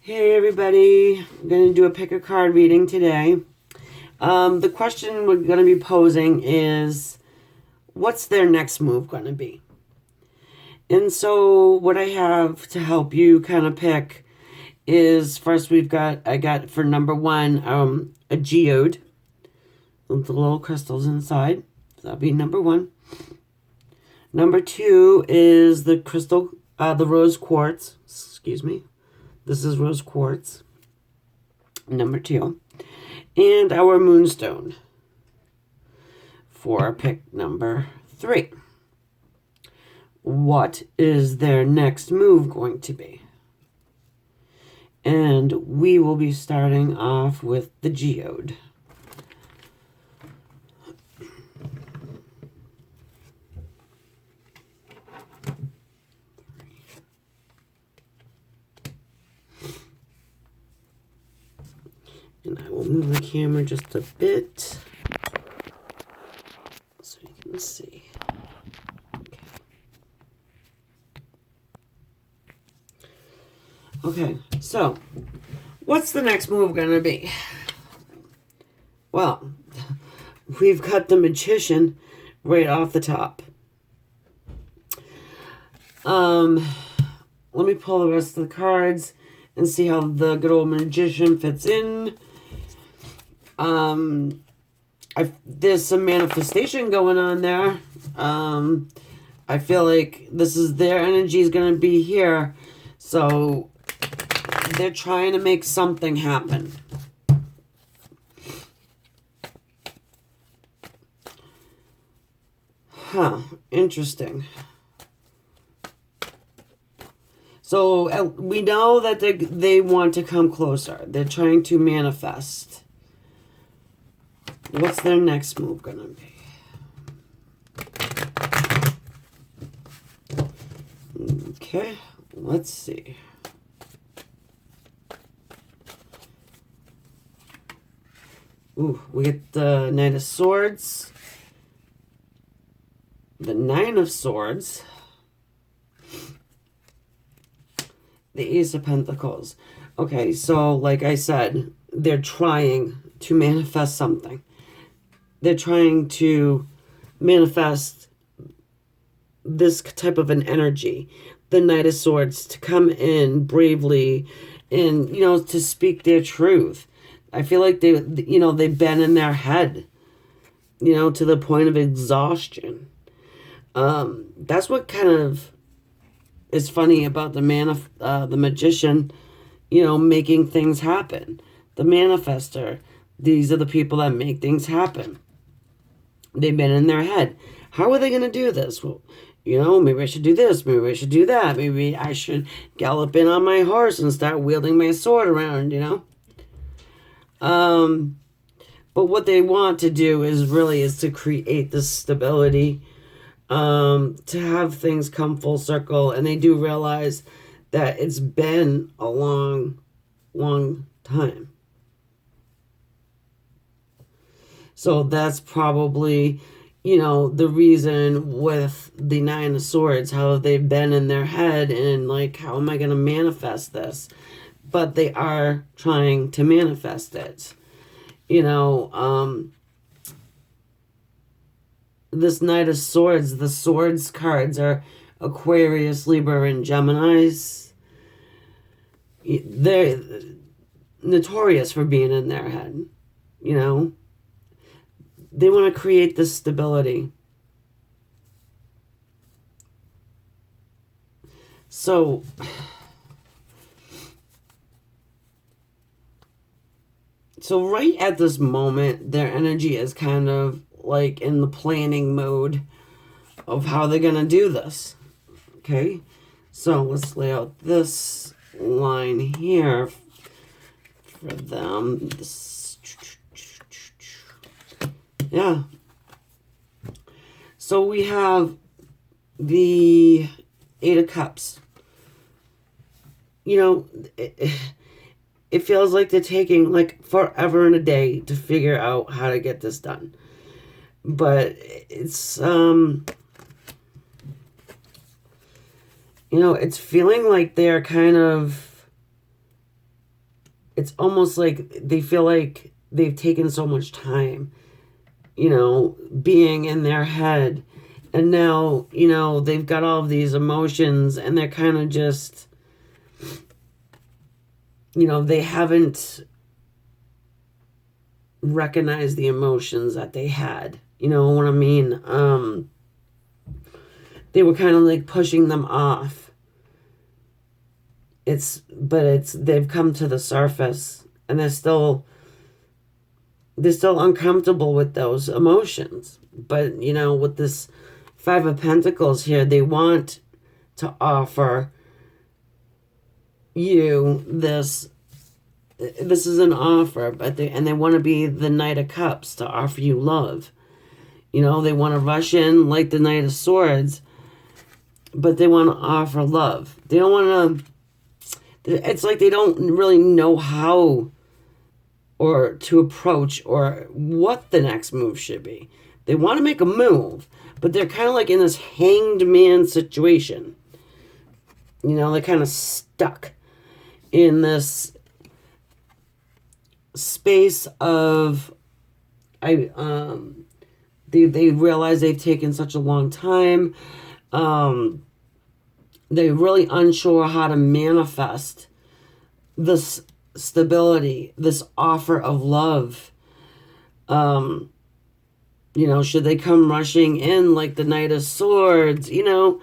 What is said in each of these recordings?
Hey everybody, I'm going to do a pick a card reading today. The question we're going to be posing is, what's their next move going to be? And so what I have to help you kind of pick is, first I got for number one, a geode with the little crystals inside. So that'll be number one. Number two is the crystal, the rose quartz, excuse me. This is rose quartz, number two. And our moonstone for pick number three. What is their next move going to be? And we will be starting off with the geode. And I will move the camera just a bit so you can see. Okay, so what's the next move going to be? Well, we've got the magician right off the top. Let me pull the rest of the cards and see how the good old magician fits in. There's some manifestation going on there. I feel like this is their energy is going to be here. So they're trying to make something happen. Huh, interesting. So we know that they want to come closer. They're trying to manifest. What's their next move going to be? Okay, let's see. Ooh, we get the Knight of Swords. The Nine of Swords. The Ace of Pentacles. Okay, so like I said, they're trying to manifest something. They're trying to manifest this type of an energy. The Knight of Swords to come in bravely and, to speak their truth. I feel like they've been in their head, to the point of exhaustion. That's what kind of is funny about the magician, making things happen. The manifester. These are the people that make things happen. They've been in their head. How are they going to do this? Well, maybe I should do this. Maybe I should do that. Maybe I should gallop in on my horse and start wielding my sword around, But what they want to do is to create this stability, to have things come full circle. And they do realize that it's been a long, long time. So that's probably, the reason with the Nine of Swords, how they've been in their head and like, how am I going to manifest this? But they are trying to manifest it. This Knight of Swords, the Swords cards are Aquarius, Libra, and Geminis. They're notorious for being in their head, They want to create this stability. So right at this moment, their energy is kind of like in the planning mode of how they're going to do this. Okay? So let's lay out this line here for them. Yeah. So we have the Eight of Cups. It feels like they're taking like forever and a day to figure out how to get this done. But it's it's feeling like they're kind of it's almost like they feel like they've taken so much time, you know, being in their head. And now, you know, they've got all of these emotions and they're kind of just, you know, they haven't recognized the emotions that they had. You know what I mean? They were kind of like pushing them off. They've come to the surface and they're still uncomfortable with those emotions. But, you know, with this Five of Pentacles here, they want to offer you this. This is an offer, but they want to be the Knight of Cups to offer you love. You know, they want to rush in like the Knight of Swords, but they want to offer love. They don't want to. It's like they don't really know how or to approach or what the next move should be. They want to make a move, but they're kind of like in this hanged man situation. You know, they're kind of stuck in this space of they realize they've taken such a long time. They're really unsure how to manifest this stability, this offer of love. You know, should they come rushing in like the Knight of Swords? You know,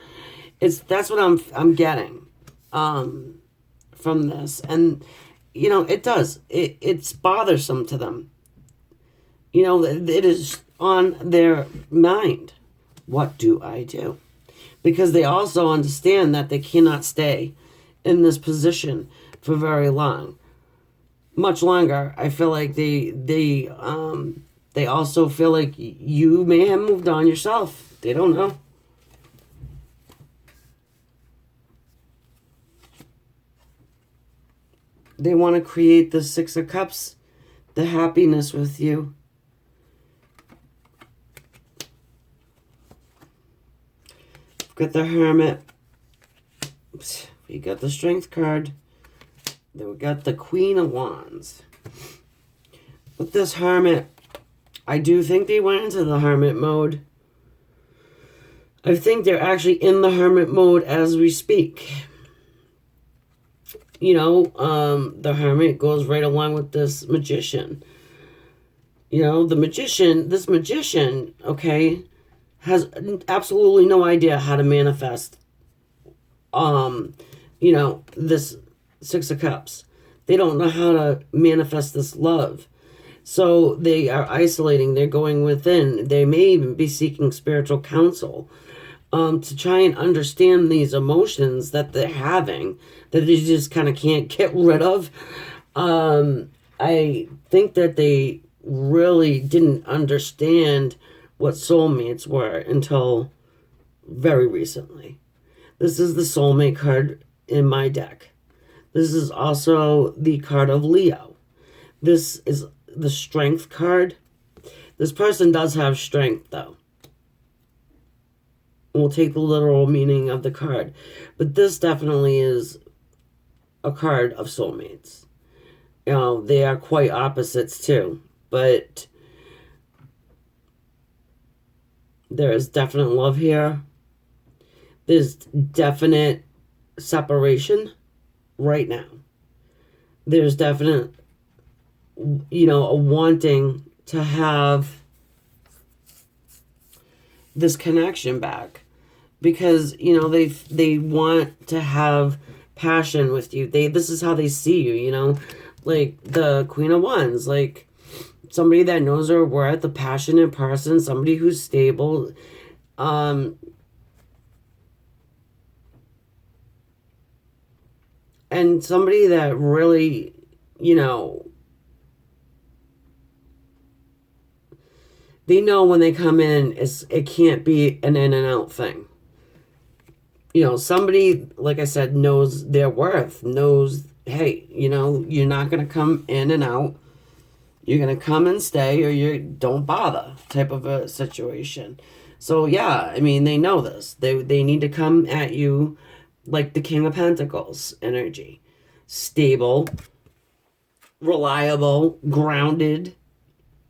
that's what I'm getting from this. And you know, it's bothersome to them. You know, it is on their mind. What do I do? Because they also understand that they cannot stay in this position for very long. Much longer. I feel like they also feel like you may have moved on yourself. They don't know. They want to create the Six of Cups, the happiness with you. Got the Hermit. We got the Strength card. Then we got the Queen of Wands. With this Hermit, I do think they went into the Hermit mode. I think they're actually in the Hermit mode as we speak. You know, the Hermit goes right along with this Magician. You know, this magician, okay, has absolutely no idea how to manifest, you know, this Six of Cups. They don't know how to manifest this love. So they are isolating. They're going within. They may even be seeking spiritual counsel to try and understand these emotions that they're having that they just kind of can't get rid of. I think that they really didn't understand what soulmates were until very recently. This is the soulmate card in my deck. This is also the card of Leo. This is the Strength card. This person does have strength, though. We'll take the literal meaning of the card. But this definitely is a card of soulmates. You know, they are quite opposites, too. But there is definite love here. There's definite separation right now. There's definite, you know, a wanting to have this connection back. Because, you know, they want to have passion with you. This is how they see you, you know. Like the Queen of Wands, like somebody that knows their worth, a passionate person, somebody who's stable, and somebody that really, you know, they know when they come in, it can't be an in and out thing. You know, somebody, like I said, knows their worth, knows, hey, you know, you're not going to come in and out. You're going to come and stay, or you don't bother type of a situation. So, yeah, I mean, they know this. They need to come at you like the King of Pentacles energy. Stable, reliable, grounded.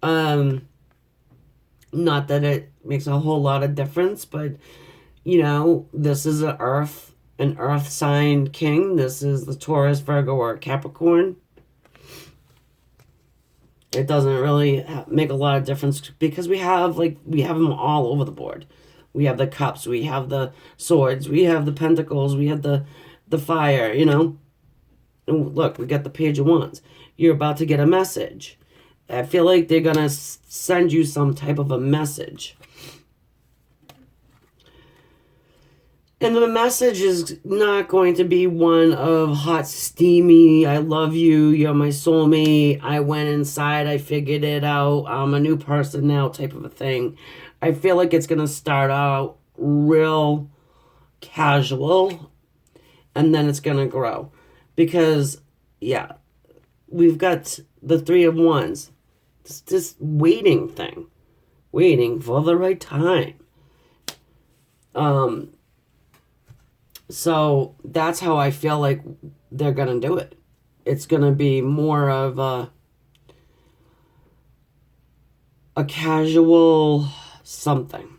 Um, Not that it makes a whole lot of difference, but this is an earth sign king. This is the Taurus, Virgo, or Capricorn. It doesn't really make a lot of difference because we have them all over the board. We have the cups, we have the swords, we have the pentacles, we have the fire, And look, we got the page of wands. You're about to get a message. I feel like they're gonna send you some type of a message. And the message is not going to be one of hot, steamy, I love you, you're my soulmate, I went inside, I figured it out, I'm a new person now type of a thing. I feel like it's going to start out real casual, and then it's going to grow. Because, yeah, we've got the Three of Wands. It's this waiting thing. Waiting for the right time. So that's how I feel like they're going to do it. It's going to be more of a casual something.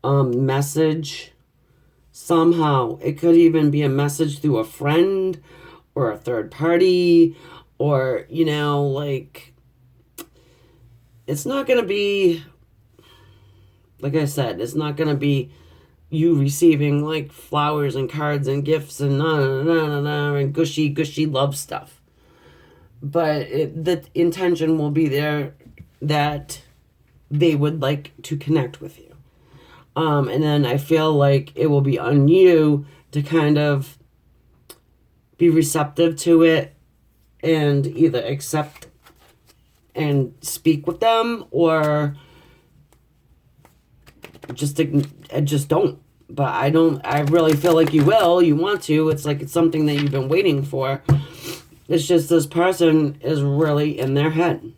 Message. Somehow. It could even be a message through a friend or a third party or, it's not going to be, like I said, it's not going to be you receiving like flowers and cards and gifts and and gushy love stuff. But the intention will be there that they would like to connect with you. And then I feel like it will be on you to kind of be receptive to it and either accept and speak with them or just don't. But I really feel like you want to. It's like it's something that you've been waiting for. It's just this person is really in their head.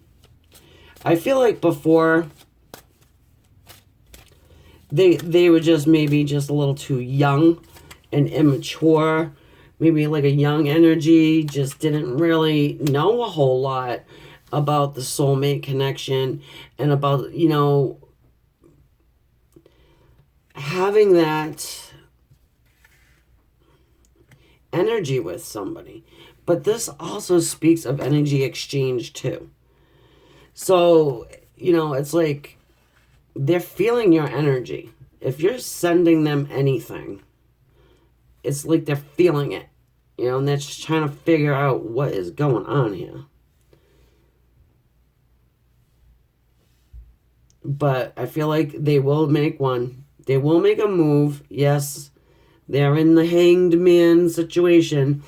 I feel like before they were just maybe just a little too young and immature. Maybe like a young energy, just didn't really know a whole lot about the soulmate connection and about, having that energy with somebody. But this also speaks of energy exchange too. So, it's like they're feeling your energy. If you're sending them anything, it's like they're feeling it. And they're just trying to figure out what is going on here. But I feel like they will make one. They will make a move. Yes, they're in the hanged man situation.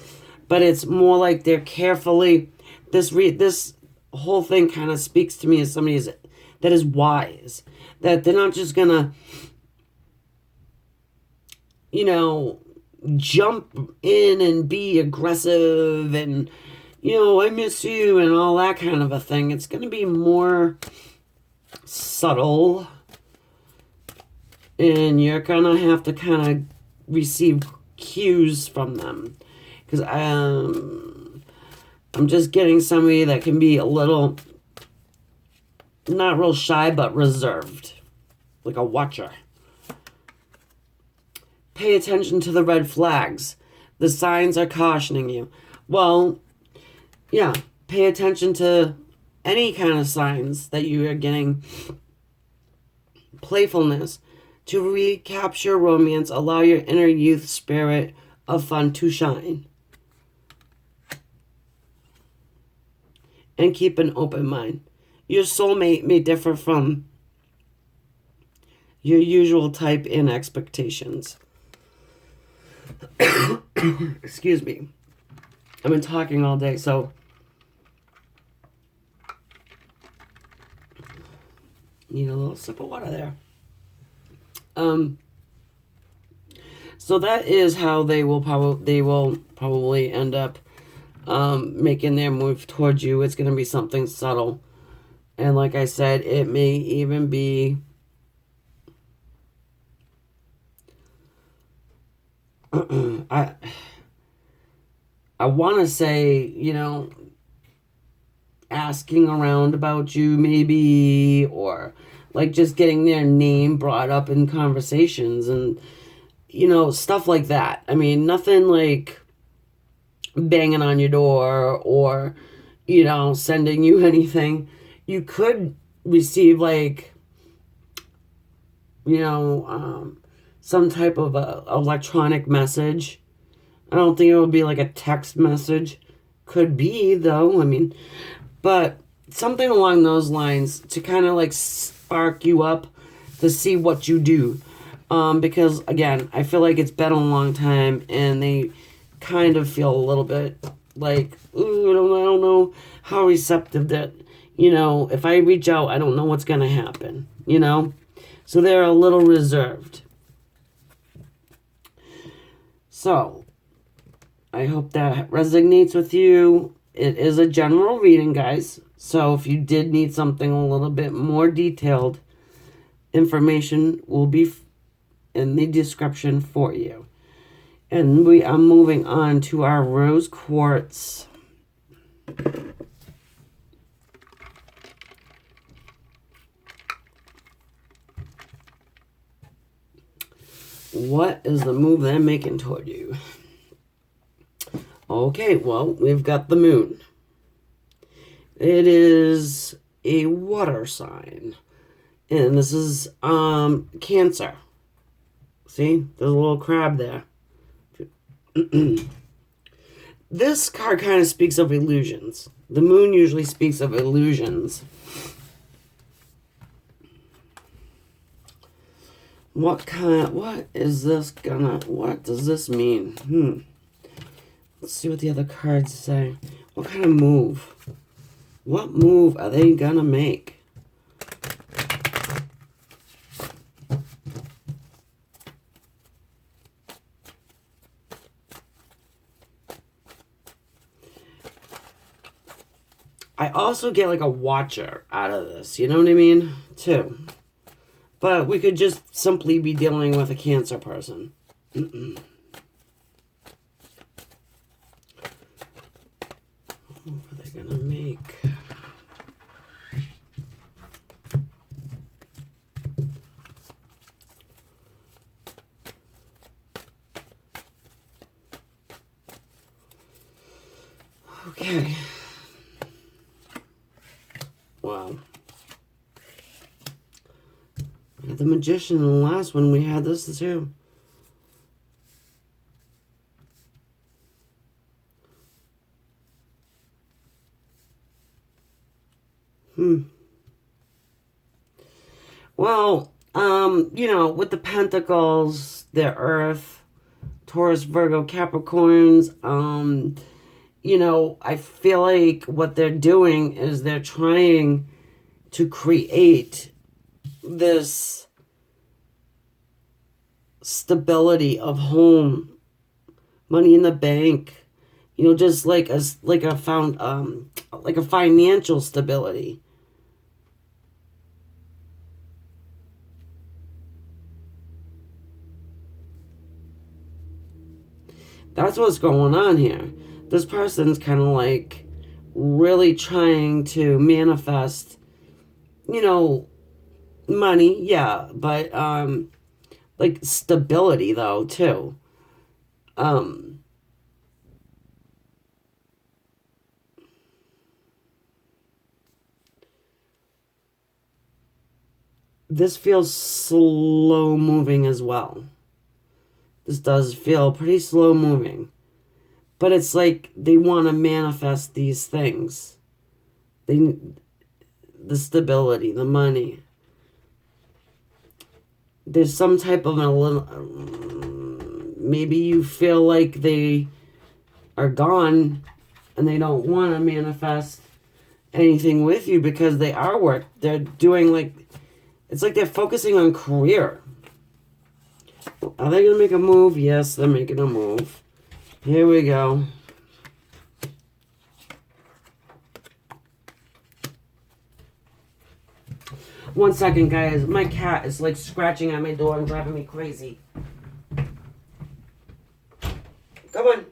But it's more like they're carefully... This whole thing kind of speaks to me as somebody that is wise. That they're not just going to, jump in and be aggressive and, I miss you and all that kind of a thing. It's going to be more subtle. And you're going to have to kind of receive cues from them. Because I'm just getting somebody that can be a little, not real shy, but reserved. Like a watcher. Pay attention to the red flags. The signs are cautioning you. Well, yeah, pay attention to any kind of signs that you are getting. Playfulness. To recapture romance, allow your inner youth spirit of fun to shine. And keep an open mind. Your soulmate may differ from your usual type in expectations. Excuse me. I've been talking all day, so need a little sip of water there. So that is how they will probably end up making their move towards you. It's going to be something subtle. And like I said, it may even be I want to say, asking around about you maybe, or like just getting their name brought up in conversations and, you know, stuff like that. I mean, nothing like banging on your door or, you know, sending you anything. You could receive like, you know, some type of a electronic message. I don't think it would be like a text message. Could be though. I mean, but something along those lines to kind of like spark you up to see what you do. Because again, I feel like it's been a long time and they kind of feel a little bit like, ooh, I don't know how receptive that, you know, if I reach out, I don't know what's going to happen, you know? So they're a little reserved. So I hope that resonates with you. It is a general reading, guys. So if you did need something a little bit more detailed, information will be in the description for you. And we are moving on to our rose quartz. What is the move they're making toward you? Okay, well, we've got the moon. It is a water sign. And this is Cancer. See? There's a little crab there. This card kind of speaks of illusions. The moon usually speaks of illusions. What does this mean? Let's see what the other cards say. What kind of move? What move are they gonna make? I also get like a watcher out of this, you know what I mean? Too. But we could just simply be dealing with a Cancer person. What are they gonna make? Okay. Wow. We had the Magician in the last one. We had this too. Well, you know, with the Pentacles, the Earth, Taurus, Virgo, Capricorns, you know, I feel like what they're doing is they're trying to create this stability of home, money in the bank, you know, just like a financial stability. That's what's going on here. This person's kind of like really trying to manifest, you know, money, yeah, but like stability though too. This feels slow moving as well. This does feel pretty slow moving. But it's like they want to manifest these things. The stability, the money. There's some type of maybe you feel like they are gone and they don't want to manifest anything with you because they're doing like, it's like they're focusing on career. Are they going to make a move? Yes, they're making a move. Here we go. One second, guys. My cat is like scratching at my door and driving me crazy. Come on.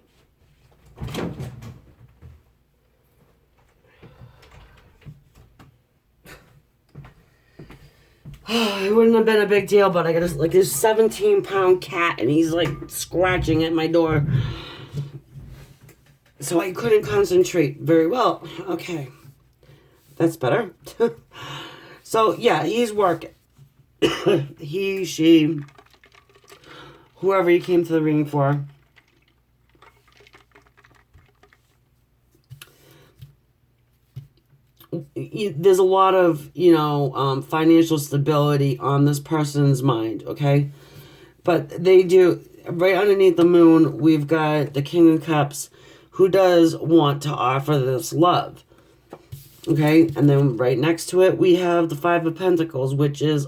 It wouldn't have been a big deal, but I got this 17-pound cat, and he's like scratching at my door. So I couldn't concentrate very well. Okay. That's better. So, yeah, he's working. He, she, whoever he came to the reading for. There's a lot of, financial stability on this person's mind, okay? But they do, right underneath the moon, we've got the King of Cups, who does want to offer this love. Okay, and then right next to it, we have the Five of Pentacles, which is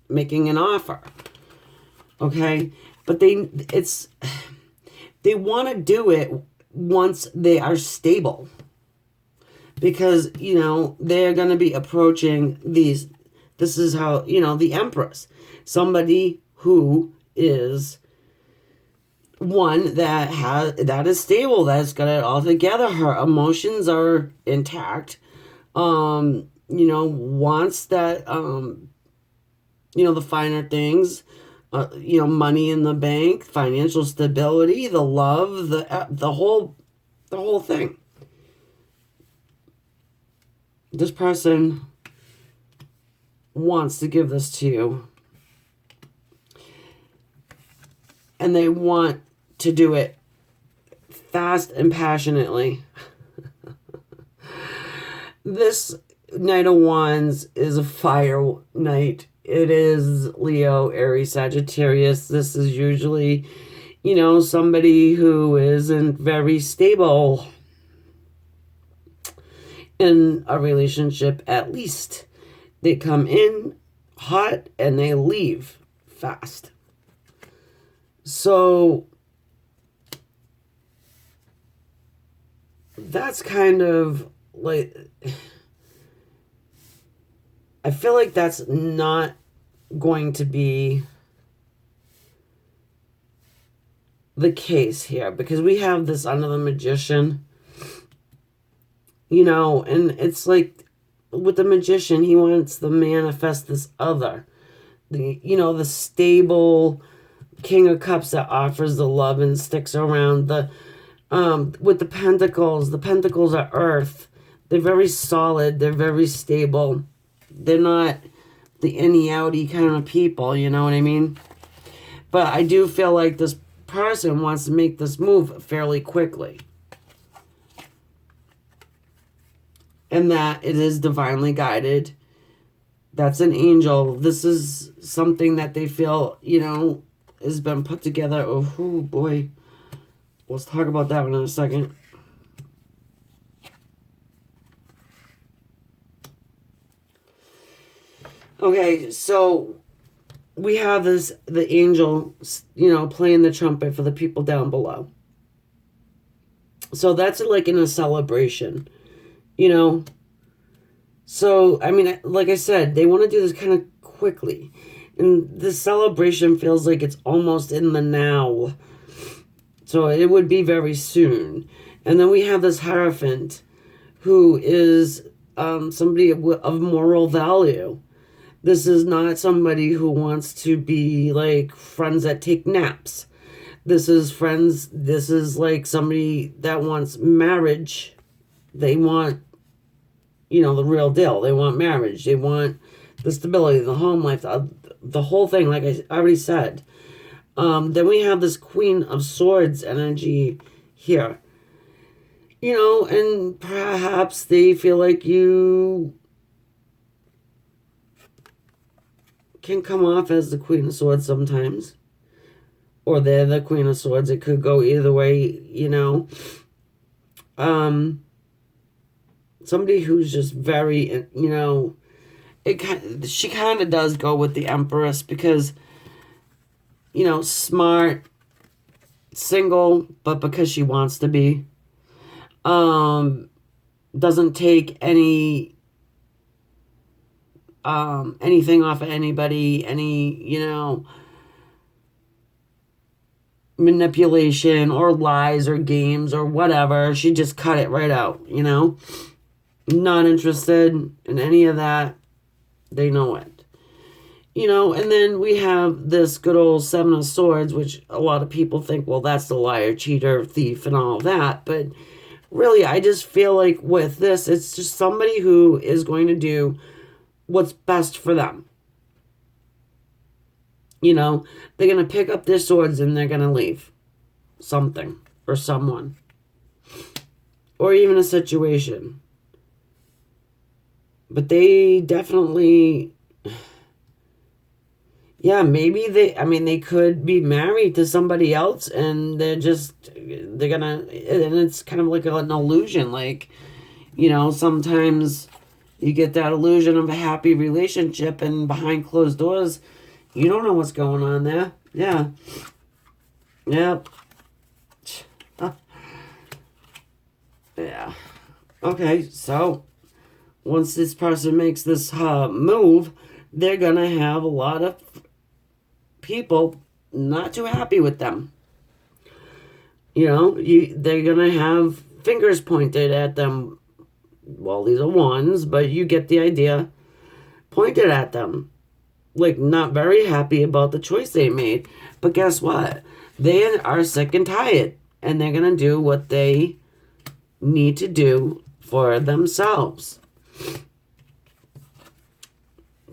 making an offer. Okay, but they want to do it once they are stable. Because, they're going to be approaching this is how, the Empress. Somebody who is one that is stable, that's got it all together. Her emotions are intact. Wants that, the finer things, money in the bank, financial stability, the love, the whole thing. This person wants to give this to you. And they want to do it fast and passionately. This Knight of Wands is a fire knight. It is Leo, Aries, Sagittarius. This is usually, somebody who isn't very stable in a relationship, at least. They come in hot and they leave fast. So that's kind of like, I feel like that's not going to be the case here, because we have this under the Magician, and it's like with the Magician, he wants to manifest this other, the stable King of Cups that offers the love and sticks around. With the Pentacles are earth. They're very solid. They're very stable. They're not the inny-outy kind of people, you know what I mean? But I do feel like this person wants to make this move fairly quickly. And that it is divinely guided. That's an angel. This is something that they feel, has been put together. Oh, boy. Let's talk about that one in a second. Okay, so we have the angel, playing the trumpet for the people down below. So that's like in a celebration, So, I mean, like I said, they want to do this kind of quickly. And the celebration feels like it's almost in the now. So it would be very soon. And then we have this Hierophant, who is somebody of moral value. This is not somebody who wants to be like friends that take naps. This is like somebody that wants marriage. They want, the real deal. They want marriage. They want the stability, the home life, the whole thing, like I already said. Then we have this Queen of Swords energy here. And perhaps they feel like you can come off as the Queen of Swords sometimes. Or they're the Queen of Swords. It could go either way, Somebody who's just very, she kind of does go with the Empress because, smart, single, but because she wants to be. Doesn't take anything off of anybody, any, manipulation or lies or games or whatever. She just cut it right out, Not interested in any of that. They know it. You know, and then we have this good old Seven of Swords, which a lot of people think, well, that's the liar, cheater, thief, and all that. But really, I just feel like with this, it's just somebody who is going to do what's best for them. You know, they're going to pick up their swords and they're going to leave something or someone. Or even a situation. But they definitely... Yeah, maybe they could be married to somebody else and they're gonna, and it's kind of like an illusion. Like, you know, sometimes you get that illusion of a happy relationship and behind closed doors, you don't know what's going on there. Yeah. Yep. Yeah. Okay, so once this person makes this move, they're gonna have a lot of people not too happy with them. You know, they're gonna have fingers pointed at them. Well, these are ones, but you get the idea. Pointed at them. Like, not very happy about the choice they made. But guess what? They are sick and tired. And they're gonna do what they need to do for themselves.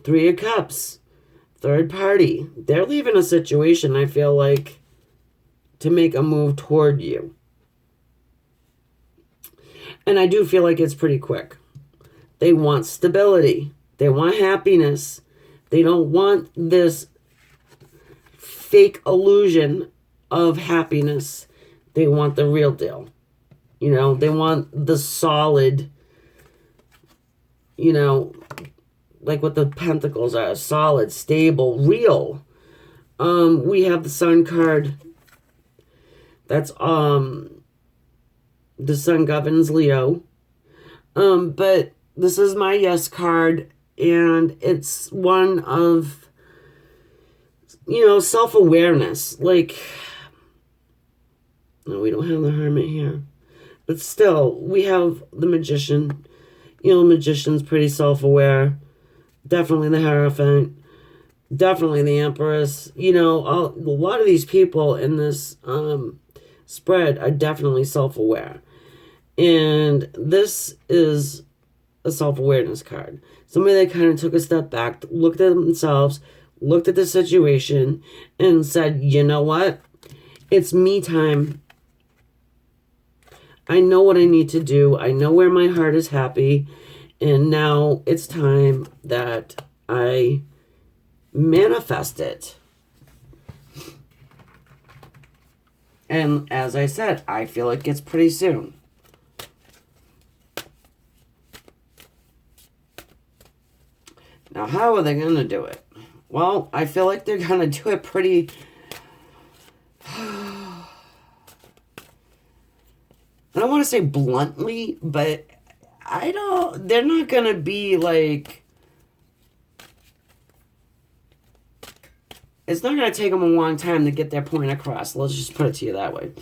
Three of Cups. Third party. They're leaving a situation, I feel like, to make a move toward you. And I do feel like it's pretty quick. They want stability. They want happiness. They don't want this fake illusion of happiness. They want the real deal. You know, they want the solid, you know, like what the Pentacles are, solid, stable, real. We have the Sun card. That's, the Sun governs Leo. But this is my yes card, and it's one of, you know, self-awareness. Like, no, we don't have the Hermit here. But still, we have the Magician. You know, the Magician's pretty self-aware. Definitely the Hierophant. Definitely the Empress. You know, a lot of these people in this spread are definitely self-aware. And this is a self-awareness card. Somebody that kind of took a step back, looked at themselves, looked at the situation, and said, you know what? It's me time. I know what I need to do. I know where my heart is happy. And now it's time that I manifest it. And as I said, I feel like it's pretty soon. Now, how are they going to do it? Well, I feel like they're going to do it pretty... I don't want to say bluntly, but they're not going to be like, it's not going to take them a long time to get their point across. Let's just put it to you that way.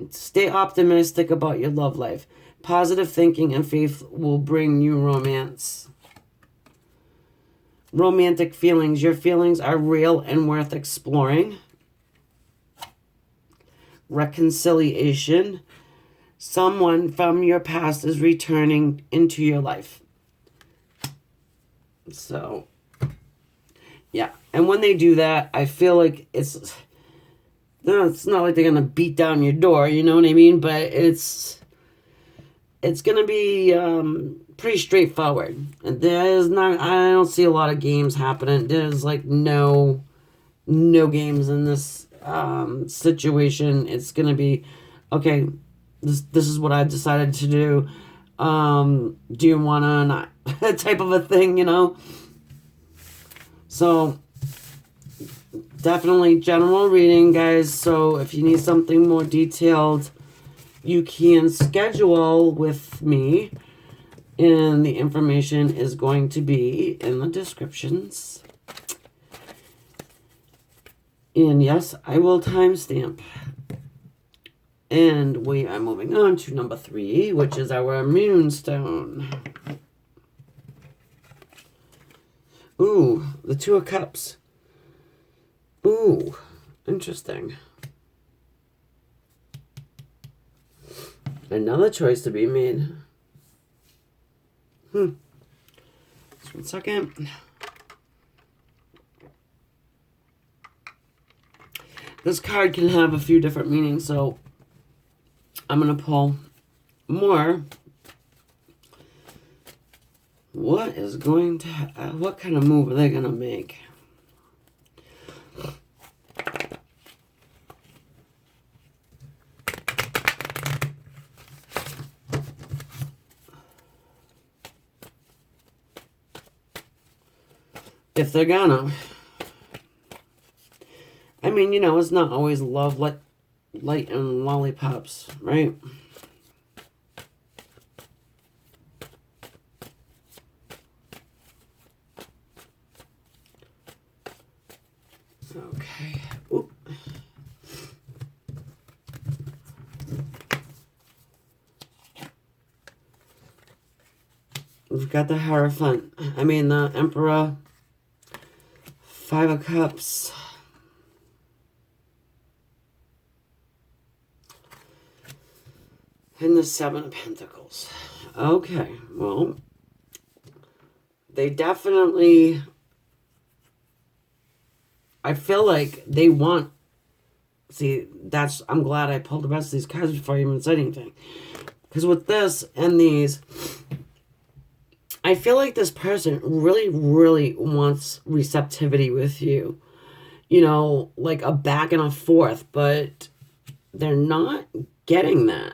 Stay optimistic about your love life. Positive thinking and faith will bring you romance. Romantic feelings. Your feelings are real and worth exploring. Reconciliation. Someone from your past is returning into your life. So, yeah. And when they do that, I feel like it's not like they're going to beat down your door, you know what I mean? But it's going to be pretty straightforward. And I don't see a lot of games happening. There's like no games in this situation. It's going to be, okay, this is what I decided to do. Do you want to not? Type of a thing, you know? So, definitely general reading, guys. So, if you need something more detailed, you can schedule with me. And the information is going to be in the descriptions. And yes, I will timestamp. And we are moving on to number 3, which is our Moonstone. Ooh, The Two of Cups. Ooh, interesting. Another choice to be made. Just 1 second. This card can have a few different meanings, so I'm going to pull more. What kind of move are they going to make? If they're gonna. I mean, you know, it's not always love, light and lollipops, right? Okay. Oop. We've got the Hierophant. I mean, the Emperor. 5 of Cups. And the 7 of Pentacles. Okay, well, they definitely, I feel like they want, see, I'm glad I pulled the rest of these cards before I even said anything. Because with this and these, I feel like this person really, really wants receptivity with you. You know, like a back and a forth, but they're not getting that.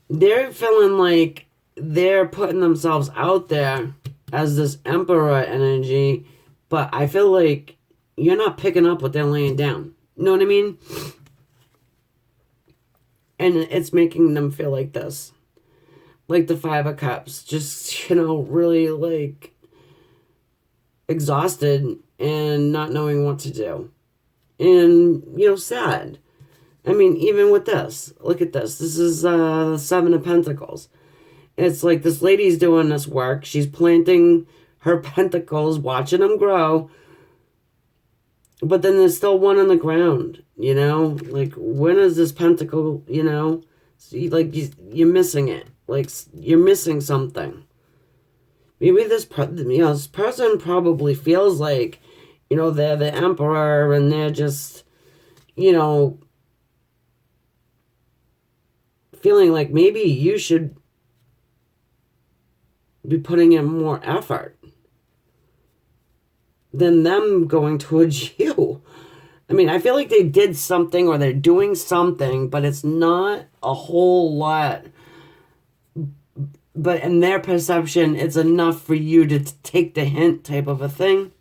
They're feeling like they're putting themselves out there as this Emperor energy, but I feel like you're not picking up what they're laying down. You know what I mean? And it's making them feel like this. Like the 5 of Cups. Just, you know, really like exhausted and not knowing what to do. And, you know, sad. I mean, even with this, look at this. This is the 7 of Pentacles. It's like this lady's doing this work. She's planting her pentacles, watching them grow. But then there's still one on the ground, you know? Like, when is this pentacle, you know? So you're missing it. Like, you're missing something. Maybe this person probably feels like, you know, they're the Emperor and they're just, you know, feeling like maybe you should be putting in more effort than them going towards you. I mean, I feel like they did something or they're doing something, but it's not a whole lot. But in their perception, it's enough for you to take the hint type of a thing.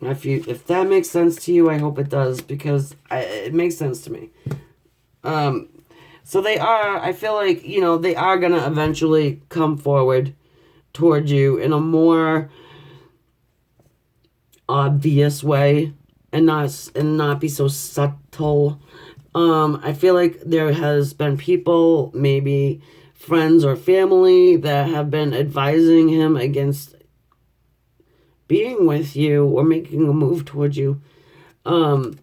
If that makes sense to you, I hope it does, because it makes sense to me. So I feel like, you know, they are going to eventually come forward towards you in a more obvious way and not be so subtle. I feel like there has been people, maybe friends or family, that have been advising him against being with you or making a move towards you. You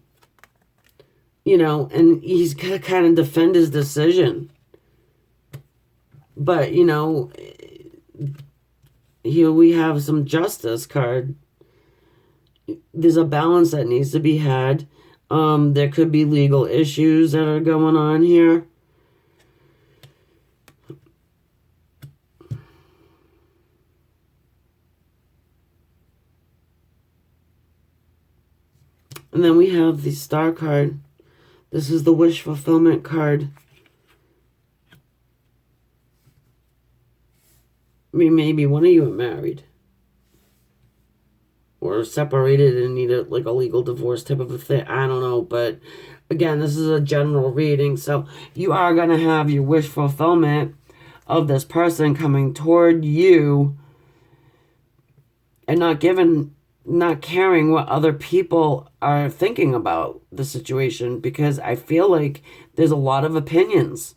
know, and he's got to kind of defend his decision. But, you know, here we have some Justice card. There's a balance that needs to be had. There could be legal issues that are going on here. And then we have the Star card. This is the wish fulfillment card. I mean, maybe one of you are married. Or separated and need a legal divorce type of a thing. I don't know. But again, this is a general reading. So you are going to have your wish fulfillment of this person coming toward you and not caring what other people are thinking about the situation, because I feel like there's a lot of opinions.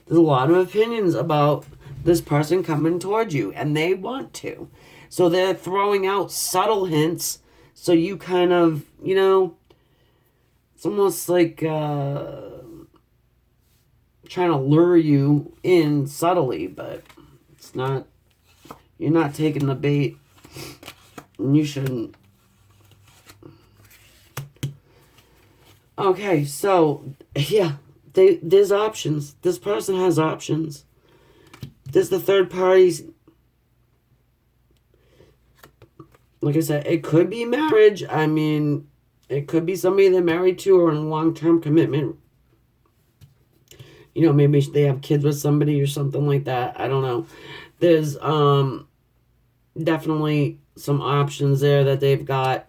There's a lot of opinions about this person coming towards you, and they want to. So they're throwing out subtle hints, so you kind of, it's almost like trying to lure you in subtly, but it's not, you're not taking the bait, and you shouldn't. Okay, so, yeah, there's options. This person has options. There's the third parties. Like I said, it could be marriage. I mean, it could be somebody they're married to or in a long-term commitment. Maybe they have kids with somebody or something like that. I don't know. There's definitely some options there that they've got.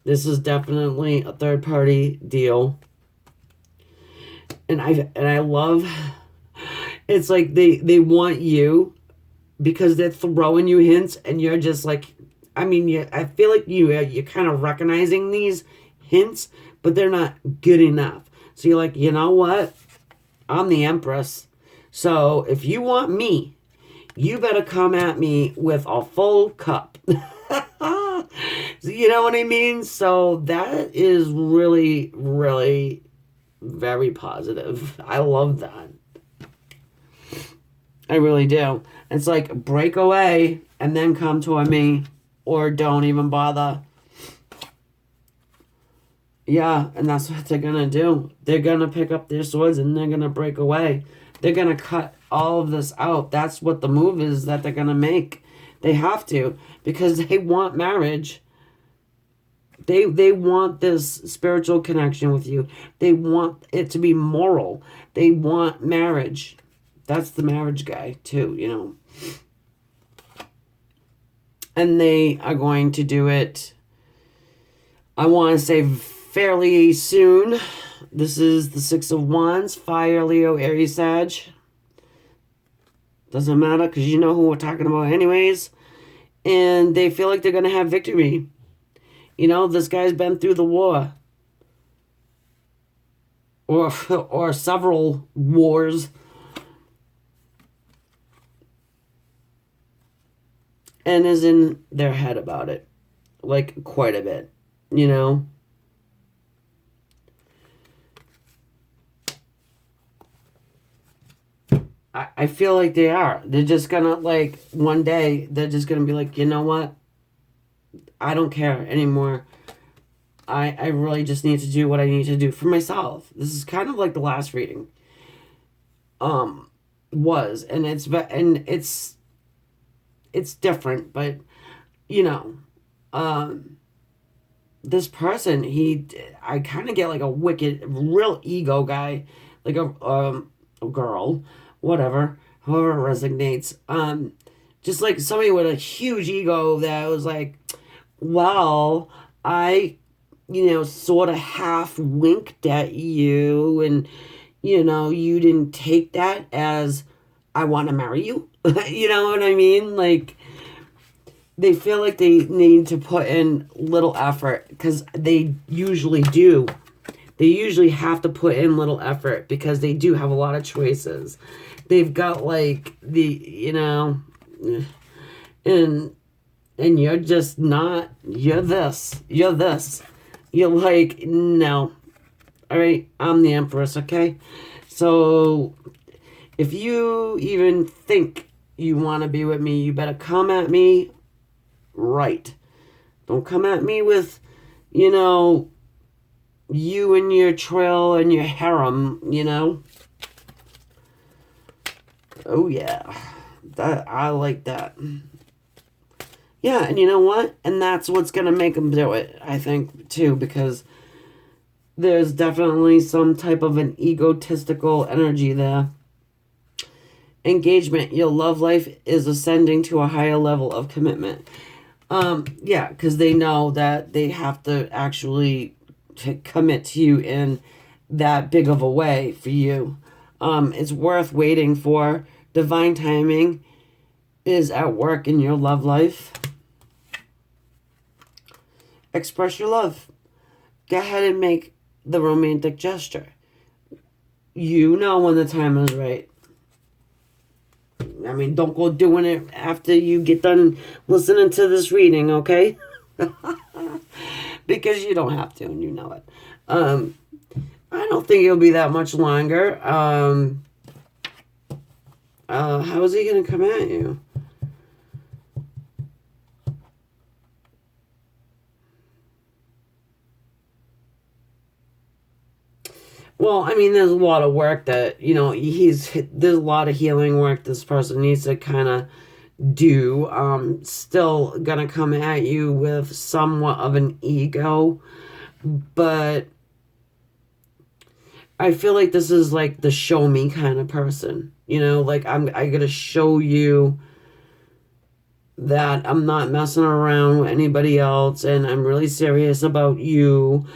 This is definitely a third-party deal. And I love, it's like they want you because they're throwing you hints, and you're just like, I feel like you're kind of recognizing these hints, but they're not good enough. So you're like, you know what? I'm the Empress. So if you want me, you better come at me with a full cup. You know what I mean? So that is really, really very positive. I love that. I really do. It's like, break away and then come toward me, or don't even bother. Yeah, and that's what they're gonna do. They're gonna pick up their swords and they're gonna break away. They're gonna cut all of this out. That's what the move is that they're gonna make. They have to, because they want marriage. They want this spiritual connection with you. They want it to be moral. They want marriage. That's the marriage guy, too, And they are going to do it, I want to say, fairly soon. This is the Six of Wands, Fire, Leo, Aries, Sag. Doesn't matter, because you know who we're talking about anyways. And they feel like they're going to have victory. This guy's been through the war. Or several wars. And is in their head about it. Like, quite a bit. I feel like they are. They're just gonna, like, one day, they're just gonna be like, you know what? I don't care anymore. I really just need to do what I need to do for myself. This is kind of like the last reading. Was. And it's different, but, this person, I kind of get like a wicked, real ego guy, like a girl, whatever, however it resonates. Just like somebody with a huge ego that was like, well, I, sort of half winked at you, and, you didn't take that as I want to marry you. You know what I mean? Like, they feel like they need to put in little effort, because they usually do. They usually have to put in little effort because they do have a lot of choices. They've got like and you're just not, you're this. You're like, no. All right, I'm the Empress, okay? So if you even think you want to be with me, you better come at me right. Don't come at me with, you and your trail and your harem, Oh, yeah. I like that. Yeah, and you know what? And that's what's going to make them do it, I think, too, because there's definitely some type of an egotistical energy there. Engagement. Your love life is ascending to a higher level of commitment. Yeah, because they know that they have to actually commit to you in that big of a way for you. It's worth waiting for. Divine timing is at work in your love life. Express your love. Go ahead and make the romantic gesture. You know when the time is right. I mean, don't go doing it after you get done listening to this reading, okay? Because you don't have to, and you know it. I don't think it'll be that much longer. How is he going to come at you? Well, I mean, there's a lot of work that, there's a lot of healing work this person needs to kind of do. Still gonna come at you with somewhat of an ego, but I feel like this is like the show me kind of person. Like I gotta show you that I'm not messing around with anybody else and I'm really serious about you.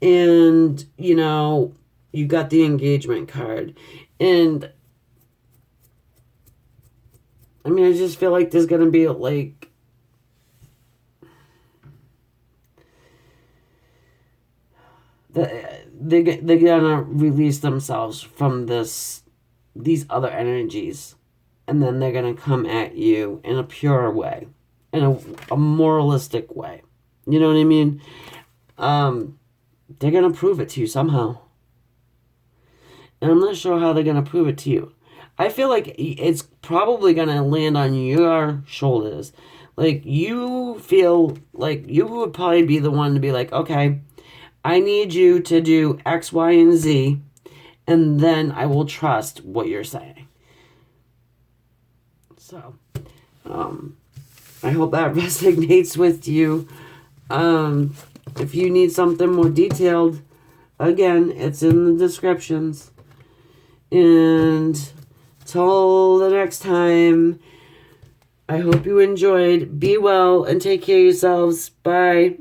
And, you got the engagement card. And I mean, I just feel like there's gonna be like they're gonna release themselves from these other energies, and then they're gonna come at you in a pure way, in a moralistic way. You know what I mean? They're gonna prove it to you somehow, and I'm not sure how they're gonna prove it to you. I feel like it's probably gonna land on your shoulders. Like, you feel like you would probably be the one to be like, okay, I need you to do X, Y, and Z, and then I will trust what you're saying. So, I hope that resonates with you. If you need something more detailed, again, it's in the descriptions. And till the next time, I hope you enjoyed. Be well and take care of yourselves. Bye.